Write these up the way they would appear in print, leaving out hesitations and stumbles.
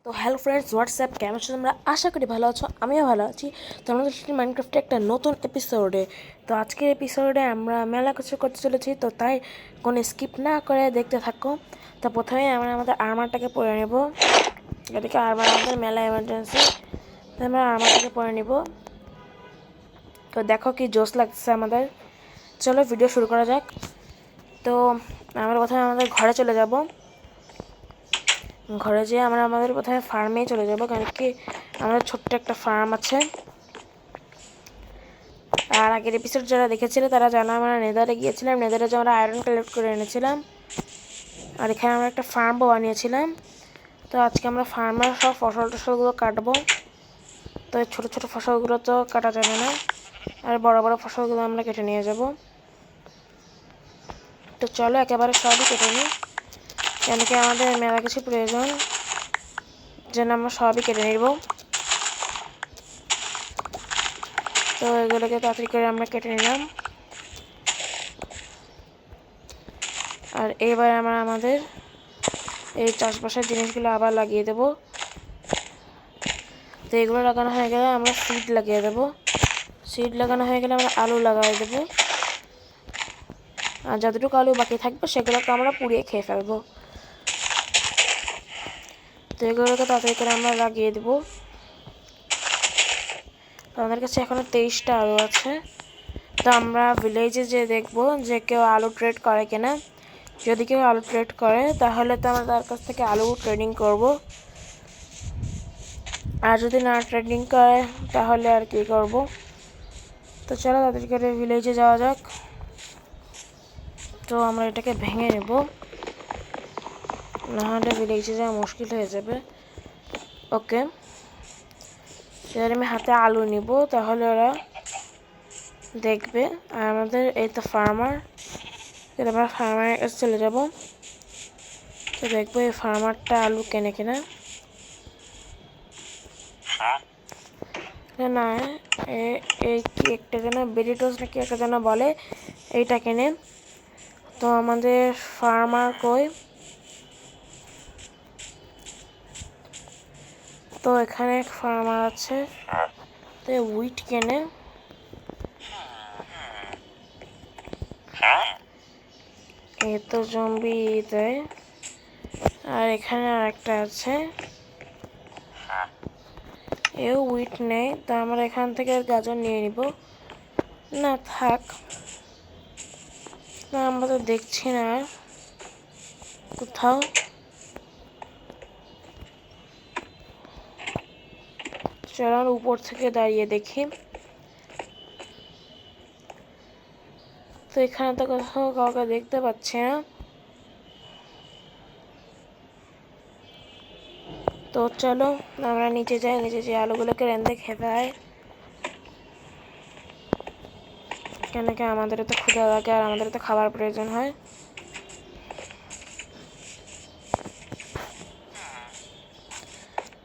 তো hello friends, WhatsApp কেমন আছো তোমরা? আশা করি ভালো আছো, আমিও ভালো আছি। তো আমাদের মাইনক্রাফ্টে একটা নতুন এপিসোডে, তো আজকের এপিসোডে আমরা মেলা কিছু করতে চলেছি। তো তাই কোনো স্কিপ না করে দেখতে থাকো। তো প্রথমে আমরা আমাদের আর্মারটাকে পরে নেব। এদিকে আর্মার আমাদের মেলা এমার্জেন্সি, তো আমরা আর্মারটাকে পরে নেব। তো দেখো কি জোশ লাগছে আমাদের। চলো ভিডিও শুরু করা যাক। তো আমরা প্রথমে আমাদের ঘরে চলে যাব। ঘরে যেয়ে আমরা আমাদের প্রথমে ফার্মে চলে যাব, কারণ কি আমাদের ছোট্ট একটা ফার্ম আছে। আর আগের এপিসোড যারা দেখেছিল তারা জানো আমরা নেদারে গিয়েছিলাম, নেদারে যে আমরা আয়রন কালেক্ট করে এনেছিলাম। আর এখানে আমরা একটা ফার্মও বানিয়েছিলাম। তো আজকে আমরা ফার্মের সব ফসলগুলো কাটবো। তো এই ছোটো ছোটো ফসলগুলো তো কাটা যাবে না, আর বড় বড় ফসলগুলো আমরা কেটে নিয়ে যাব। তো চলো একেবারে সবই কেটে নিই, কেন কি আমাদের মেলা কিছু প্রয়োজন, যেন আমরা সবই কেটে নেব। তো এগুলোকে তাড়াতাড়ি করে আমরা কেটে নিলাম। আর এবার আমরা আমাদের এই চাষবাসের জিনিসগুলো আবার লাগিয়ে দেব। তো এগুলো লাগানো হয়ে গেলে আমরা সিড লাগিয়ে দেব। সিড লাগানো হয়ে গেলে আমরা আলু লাগাই দেব। আর যতটুকু আলু বাকি থাকবে সেগুলোকে আমরা পুড়িয়ে খেয়ে ফেলবো। তো এগুলোকে তাড়াতাড়ি করে আমরা লাগিয়ে দেবো। আমাদের কাছে এখনও 23টা আলু আছে। তো আমরা ভিলেজে যে দেখবো যে কেউ আলু ট্রেড করে কিনা। যদি কেউ আলু ট্রেড করে তাহলে তো আমরা তার কাছ থেকে আলু ট্রেডিং করব। আর যদি না ট্রেডিং করে তাহলে আর কি করব। তো চলো তাদেরকে ভিলেজে যাওয়া যাক। তো আমরা এটাকে ভেঙে নেব, নাহলে ভিলেজে যাওয়া মুশকিল হয়ে যাবে। ওকে, এবার আমি হাতে আলু নিব, তাহলে ওরা দেখবে। আর আমাদের এই তো ফার্মার, আমরা ফার্মারের কাছে চলে যাব। তো দেখবো এই ফার্মারটা আলু কেনে কিনা। না, এই কি একটা যেন বেরিটোস নাকি একটা যেন বলে, এইটা কেনে। তো আমাদের ফার্মার কই? তো এখানে এক ফার্মার আছে, তো উইট কেনে। এ তো জম্বি দেয়। আর এখানে আরেকটা আছে, এও উইট নেই। তো আমরা এখান থেকে গাজর নিয়ে নিব। না থাক, না আমরা তো দেখছি না কোথাও। চলো উপর থেকে দাঁড়িয়ে দেখি। তো এখানে তো কোথাও কাউকে দেখতে পাচ্ছি না। তো চলো আমরা নিচে যাই, নিচে যে আলুগুলোকে রেঁধে খেতে হয়, কেন কি আমাদেরও তো ক্ষুধা লাগে আর আমাদেরও তো খাবার প্রয়োজন হয়।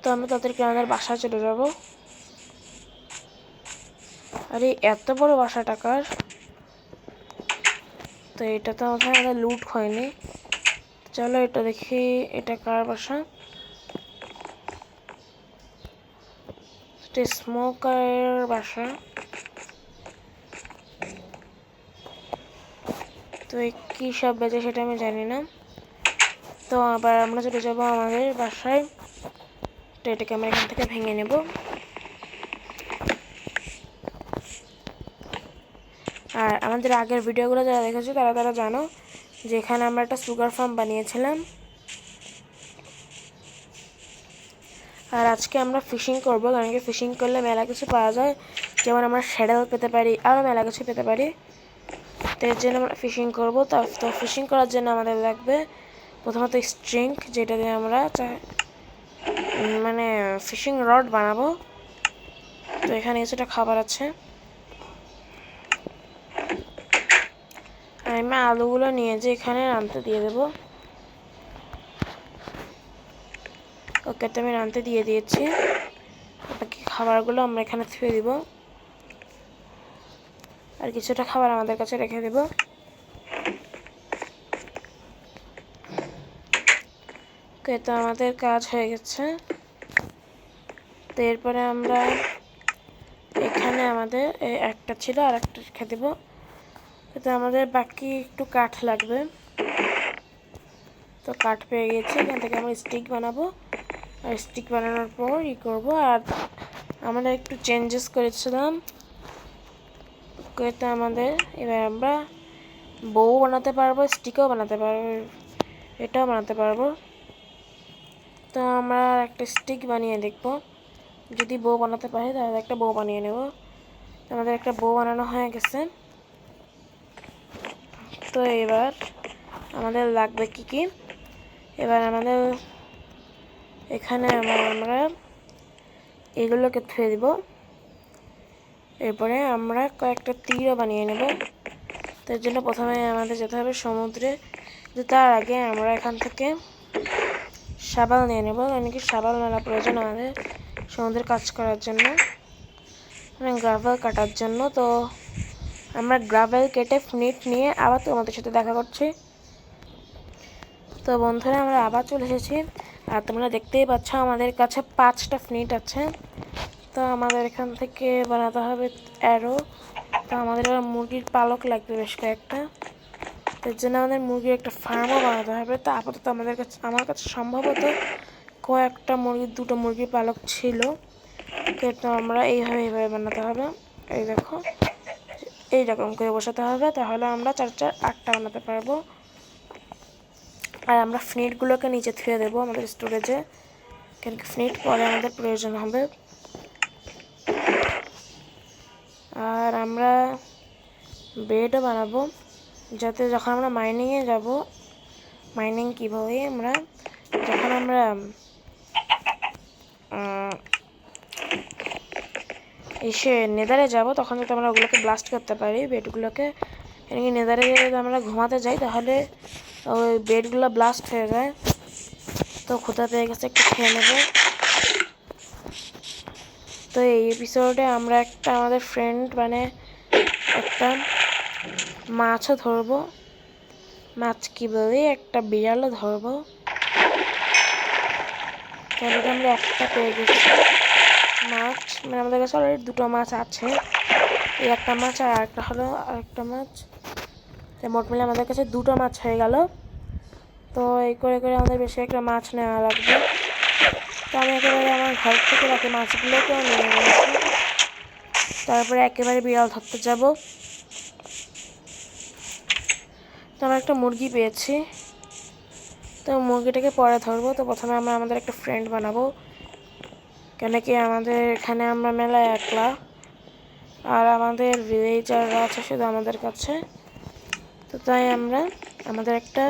তো আমরা তাদেরকে আমাদের বাসায় চলে যাব। আরে এত বড় বাসা টাকার! তো এটা তো আমাদের লুট হয়নি। চলো এটা দেখি, এটা কার বাসা? এটা স্মোকারের বাসা। তো কী সব বেজে সেটা আমি জানি না। তো আবার আমরা চলে যাব আমাদের বাসায়। তো এটাকে আমরা এখান থেকে ভেঙে নেব। আর আমাদের আগের ভিডিওগুলো যারা দেখেছো তারা তারা জানো যে এখানে আমরা একটা সুগার ফার্ম বানিয়েছিলাম। আর আজকে আমরা ফিশিং করবো, কারণ কি ফিশিং করলে মেলা কিছু পাওয়া যায়, যেমন আমরা শ্যাডেল পেতে পারি, আরও মেলা কিছু পেতে পারি। তো এর জন্য আমরা ফিশিং করবো। তো ফিশিং করার জন্য আমাদের লাগবে প্রথমত স্ট্রিং, যেটা দিয়ে আমরা মানে ফিশিং রড বানাবো। তো এখানে কিছুটা খাবার আছে। আমি আলুগুলো নিয়ে যে এখানে রাঁধতে দিয়ে দেবো। ওকে, তো আমি রাঁধতে দিয়ে দিয়েছি। বাকি খাবারগুলো আমরা এখানে থুয়ে দিব, আর কিছুটা খাবার আমাদের কাছে রেখে দেব। ওকে, তো আমাদের কাজ হয়ে গেছে। তো এরপরে আমরা এখানে আমাদের একটা ছিল আর একটা রেখে দেবো। তো আমাদের বাকি একটু কাঠ লাগবে, তো কাঠ পেয়ে গেছি। এখান থেকে আমরা স্টিক বানাবো, আর স্টিক বানানোর পর করবো। আর আমরা একটু চেঞ্জেস করেছিলাম, তো আমাদের এবার আমরা বউ বানাতে পারবো, স্টিকও বানাতে পারবো, এটাও বানাতে পারবো। তো আমরা একটা স্টিক বানিয়ে দেখবো, যদি বউ বানাতে পারি তাহলে একটা বউ বানিয়ে নেব। আমাদের একটা বউ বানানো হয়ে গেছে। তো এবার আমাদের লাগবে কি কি, এবার আমাদের এখানে আমরা এগুলোকে ধুয়ে দিব। এরপরে আমরা কয়েকটা তীরও বানিয়ে নেব। তার জন্য প্রথমে আমাদের যেতে হবে সমুদ্রে। তার আগে আমরা এখান থেকে শাবাল নিয়ে নেব, কারণ কি শাবাল মেলা প্রয়োজন আমাদের সমুদ্রের কাজ করার জন্য, মানে গ্রাভেল কাটার জন্য। তো আমরা গ্রাভেল কেটে ফ্নিট নিয়ে আবার তোমাদের সাথে দেখা করছি। তো বন্ধুরা আমরা আবার চলে এসেছি, আর তোমরা দেখতেই পাচ্ছ আমাদের কাছে 5টা ফ্নিট আছে। তো আমাদের এখান থেকে বানাতে হবে অ্যারো। তো আমাদের এবার মুরগির পালক লাগবে বেশ কয়েকটা, তার জন্য আমাদের মুরগির একটা ফার্মও বানাতে হবে। তো আপাতত আমার কাছে সম্ভবত কয়েকটা দুটো মুরগির পালক ছিল। তো আমরা এইভাবে বানাতে হবে, এই দেখো এইরকম করে বসাতে হবে, তাহলে আমরা 4-8টা বানাতে পারবো। আর আমরা ফ্নিটগুলোকে নিচে থুয়ে দেবো আমাদের স্টোরেজে, কেন কি ফ্নিট পরে আমাদের প্রয়োজন হবে। আর আমরা বেডও বানাবো, যাতে যখন আমরা মাইনিংয়ে যাব, মাইনিং কীভাবে আমরা যখন আমরা এসে নেদারে যাব, তখন যাতে আমরা ওগুলোকে ব্লাস্ট করতে পারি বেডগুলোকে। এমনকি নেদারে যদি আমরা ঘুমাতে যাই তাহলে ওই বেডগুলো ব্লাস্ট হয়ে যায়। তো ক্ষুধা পেয়ে গেছে, একটু খেয়ে নেব। তো এই এপিসোডে আমরা একটা আমাদের ফ্রেন্ড মানে একটা মাছও ধরবো, মাছ কি বলি একটা বিড়ালও ধরবো। তাহলে আমরা একটা পেয়ে গেছি মাছ, মানে আমাদের কাছে অলরেডি 2টো মাছ আছে, এই একটা মাছ আর আরেকটা হলো আরেকটা মাছ। তো মোট মিলে আমাদের কাছে 2টো মাছ হয়ে গেল। তো এই করে করে আমাদের বেশি একটা মাছ নেওয়া লাগবে। তো আমি একেবারে আমার ঘর থেকে বাকি মাছগুলোকেও নিয়ে নিয়েছি, তারপরে একেবারে বিড়াল ধরতে যাব। তো আমরা একটা মুরগি পেয়েছি, তো মুরগিটাকে পরে ধরবো। তো প্রথমে আমরা আমাদের একটা ফ্রেন্ড বানাবো, কেন কি আমাদের এখানে আমরা মেলা একলা, আর আমাদের ভিলেজাররা আছে শুধু আমাদের কাছে। তো তাই আমরা আমাদের একটা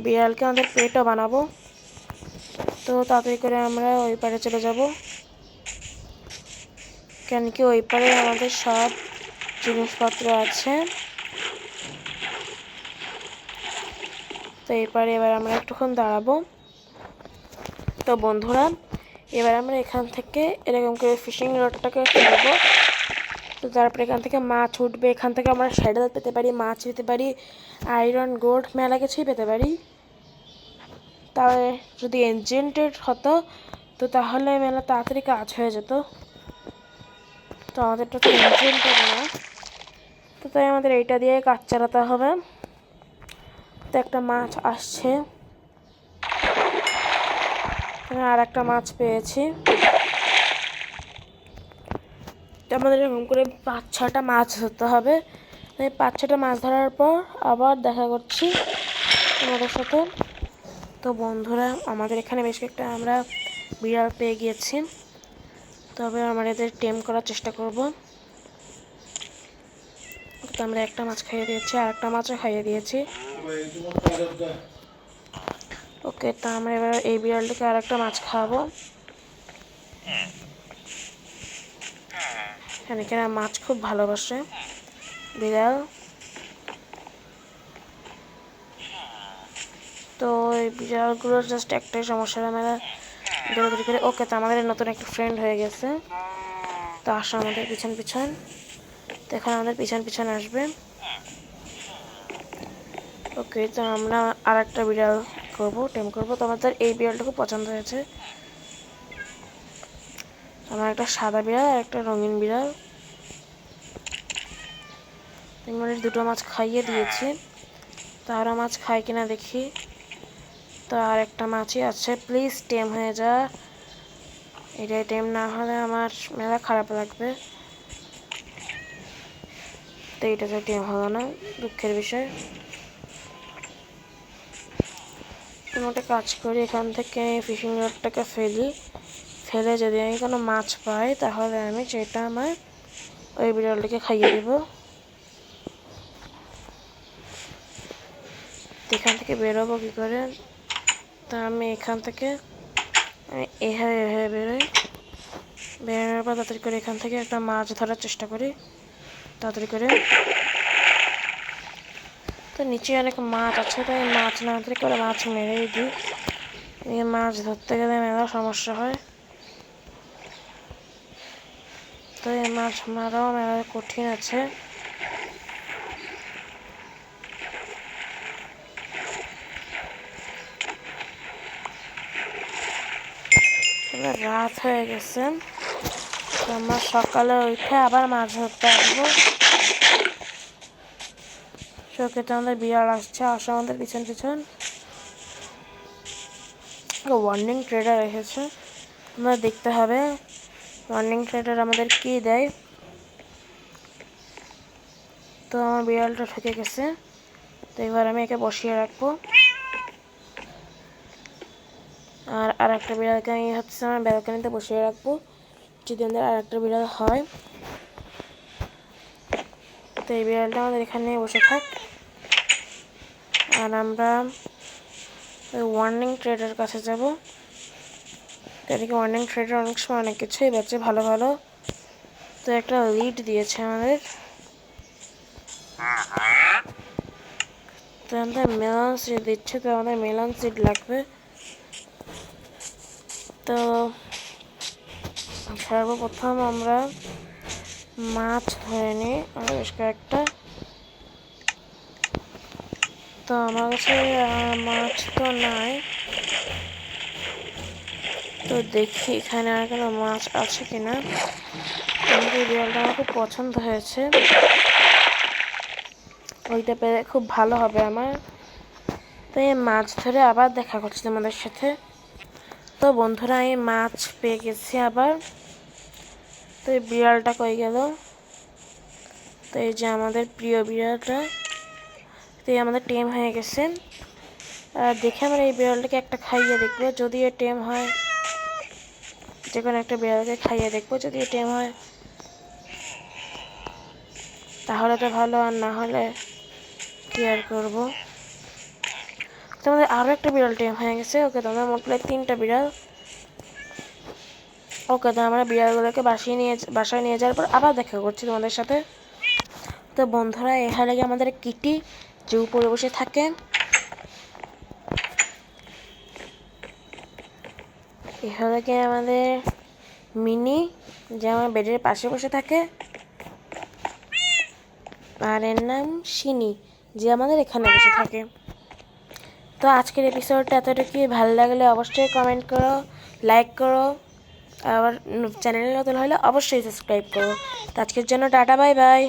বিড়ালকে আমাদের পেটও বানাবো। তো তাড়াতাড়ি করে আমরা ওই পারে চলে যাব, কেন কি ওই পারে আমাদের সব জিনিসপত্র আছে। তো এই পারে এবার আমরা একটুক্ষণ দাঁড়াবো। তো বন্ধুরা এবার আমরা এখান থেকে এরকম করে ফিশিং রডটাকে ফেলবো। তো তারপরে এখান থেকে মাছ উঠবে, এখান থেকে আমরা শ্যাডেল পেতে পারি, মাছ পেতে পারি, আয়রন গোল্ড মেলা কিছুই পেতে পারি। তাহলে যদি এনচেন্টেড হতো তো তাহলে মেলা তাড়াতাড়ি কাজ হয়ে যেত। তো আমাদেরটা তো এনচেন্টেড না, তো তাই আমাদের এইটা দিয়ে কাজ চালাতে হবে। তো একটা মাছ আসছে, আর একটা মাছ পেয়েছি। তো আমাদের এরকম করে 5-6টা মাছ ধরতে হবে। 5-6টা মাছ ধরার পর আবার দেখা করছি তোমাদের সাথে। তো বন্ধুরা আমাদের এখানে বেশ কয়েকটা আমরা বিড়াল পেয়ে গিয়েছি, তবে আমরা এদের টেম করার চেষ্টা করব। তো আমরা একটা মাছ খাইয়ে দিয়েছি, আর একটা মাছও খাইয়ে দিয়েছি। ওকে, তো আমরা এবার এই বিড়ালটাকে আর একটা মাছ খাওয়াবো। এখানে মাছ খুব ভালোবাসে বিড়াল। তো এই বিড়ালগুলোর জাস্ট একটাই সমস্যা, আমরা দৌড়াদৌড়ি করে। ওকে, তো আমাদের নতুন একটা ফ্রেন্ড হয়ে গেছে। তো আসো আমাদের পিছন পিছন, তো এখন আমাদের পিছন পিছন আসবে। ওকে, তো আমরা আর একটা বিড়াল করবো, টেম করবো। তো আমাদের এই বিড়ালটা খুব পছন্দ হয়েছে। আমার একটা সাদা বিড়াল আর একটা রঙিন বিড়াল। আমি দুটো মাছ খাইয়ে দিয়েছি, তো আরও মাছ খাই কিনা দেখি। তো আর একটা মাছই আছে, প্লিজ টেম হয়ে যা। এটাই টেম না হলে আমার মেলা খারাপ লাগবে। তো এটা তো টেম হলো না, দুঃখের বিষয়। আমি একটা কাজ করি, এখান থেকে ফিশিং রডটাকে ফেলে যদি আমি কোনো মাছ পাই তাহলে আমি সেটা আমার ওই বিড়ালটিকে খাইয়ে দেব। এখান থেকে বেরোবো কী করে? তা আমি এখান থেকে এভাবে বেরোই। বেরোনোর পর তাড়াতাড়ি করে এখান থেকে একটা মাছ ধরার চেষ্টা করি তাড়াতাড়ি করে। তো নিচে অনেক মাছ আছে, তাই মাছ না তাড়াতাড়ি করে মাছ মেরেই দিই। মাছ ধরতে গেলে মেলা সমস্যা হয়, তো এই মাছ মারাও মেলা কঠিন আছে। রাত হয়ে গেছে, তো আমরা সকালে উঠে আবার মাছ ধরতে আসবো। চোখে তো আমাদের বিড়াল আসছে, আমাদের পিছন পিছন। ওয়ার্নিং ট্রেডার এসেছে, আমরা দেখতে হবে ওয়ার্নিং ট্রেডার আমাদের কি দেয়। তো আমার বিড়ালটা ঠকে গেছে, তো এবার আমি একে বসিয়ে রাখবো। আর একটা বিড়ালকে আমি হচ্ছে আমার ব্যালকনিতে বসিয়ে রাখবো, যদি আমাদের আর একটা বিড়াল হয়। তো এই বিড়ালটা আমাদের এখানে বসে থাক, আর আমরা ওই ওয়ার্নিং ট্রেডার কাছে যাব। এদিকে ওয়ার্নিং ট্রেডার অনেক সময় অনেক কিছুই বেচে ভালো ভালো। তো একটা লিড দিয়েছে আমাদের, তো আমাদের মেলন সিড দিচ্ছে, তো আমাদের মেলন সিড লাগবে। তো সর্বপ্রথম আমরা মাছ ধরে নিই, বেশ কয়েকটা। তো আমার কাছে মাছ তো নাই, তো দেখি এখানে আর কোনো মাছ আছে কিনা। এই বিড়ালটা আমার খুব পছন্দ হয়েছে, ওইটা পেলে খুব ভালো হবে আমার। তো এই মাছ ধরে আবার দেখা করছি তোমাদের সাথে। তো বন্ধুরা, আমি মাছ পেয়ে গেছি আবার। তো এই বিড়ালটা কই গেল? তো এই যে আমাদের প্রিয় বিড়ালটা, তো এই আমাদের টেম হয়ে গেছে। আর দেখে আমরা এই বিড়ালটাকে একটা খাইয়ে দেখবো, যদি এ টেম হয়। যে কোনো একটা বিড়ালকে খাইয়ে দেখবো, যদি এ টেম হয় তাহলে তো ভালো, আর না হলে কি আর করবো। তো আমাদের আরও একটা বিড়াল টেম হয়ে গেছে। ওকে, তো আমরা মোট প্রায় 3টা বিড়াল। ওকে, তো আমরা বিড়ালগুলোকে বাসায় নিয়ে যাওয়ার পর আবার দেখা করছি তোমাদের সাথে। তো বন্ধুরা, এখানে গিয়ে আমাদের কিটি যে উপরে বসে থাকে, এখানে গিয়ে আমাদের মিনি যে আমার বেডের পাশে বসে থাকে, আর এর নাম শিনি যে আমাদের এখানে বসে থাকে। তো আজকের এপিসোডটা এতটুকুই। ভালো লাগলে অবশ্যই কমেন্ট করো, লাইক করো, আবার চ্যানেলে নতুন হলে অবশ্যই সাবস্ক্রাইব করো। তো আজকের জন্য টাটা, বাই বাই।